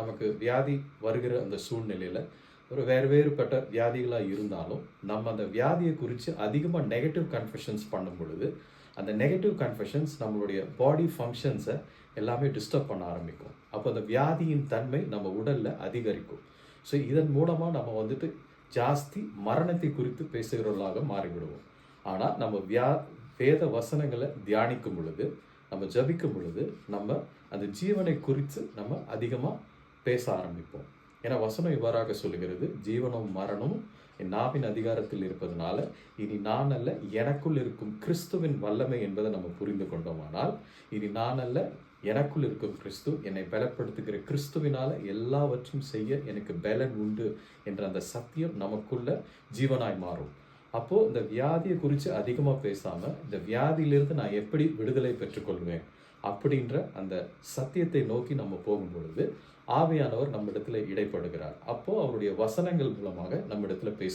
நமக்கு வியாதி வருகிற அந்த சூழ்நிலையில் ஒரு வேறுபட்ட வியாதிகளாக இருந்தாலும் நம்ம அந்த வியாதியை குறித்து அதிகமாக நெகட்டிவ் கன்ஃபெஷன்ஸ் பண்ணும் பொழுது அந்த நெகட்டிவ் கன்ஃபெஷன்ஸ் நம்மளுடைய பாடி ஃபங்க்ஷன்ஸை எல்லாமே டிஸ்டர்ப் பண்ண ஆரம்பிக்கும். அப்போ அந்த வியாதியின் தன்மை நம்ம உடலில் அதிகரிக்கும். ஸோ இதன் மூலமாக நம்ம ஜாஸ்தி மரணத்தை குறித்து பேசுகிறவர்களாக மாறிவிடுவோம். ஆனால் நம்ம வேத வசனங்களை தியானிக்கும் பொழுது, நம்ம ஜபிக்கும் பொழுது, நம்ம அந்த ஜீவனை குறித்து நம்ம அதிகமாக பேச ஆரம்பிப்போம். ஏன்னா வசனம் இவ்வாறாக சொல்லுகிறது, ஜீவனும் மரணமும் என் நாவின் அதிகாரத்தில் இருப்பதனால இனி நான் அல்ல, எனக்குள் இருக்கும் கிறிஸ்துவின் வல்லமை என்பதை நம்ம புரிந்து கொண்டோமானால், இனி நான் அல்ல, எனக்குள் இருக்கும் கிறிஸ்து, என்னை பலப்படுத்துகிற கிறிஸ்துவினால எல்லாவற்றையும் செய்ய எனக்கு பலன் உண்டு என்ற அந்த சத்தியம் நமக்குள்ள ஜீவனாய் மாறும். அப்போது இந்த வியாதியை குறித்து அதிகமாக பேசாமல், இந்த வியாதியிலிருந்து நான் எப்படி விடுதலை பெற்றுக்கொள்வேன் அப்படின்ற அந்த சத்தியத்தை நோக்கி நம்ம போகும் பொழுது ஆவியானவர் நம்ம இடத்துல இடைப்படுகிறார். அப்போது அவருடைய வசனங்கள் மூலமாக நம்ம இடத்துல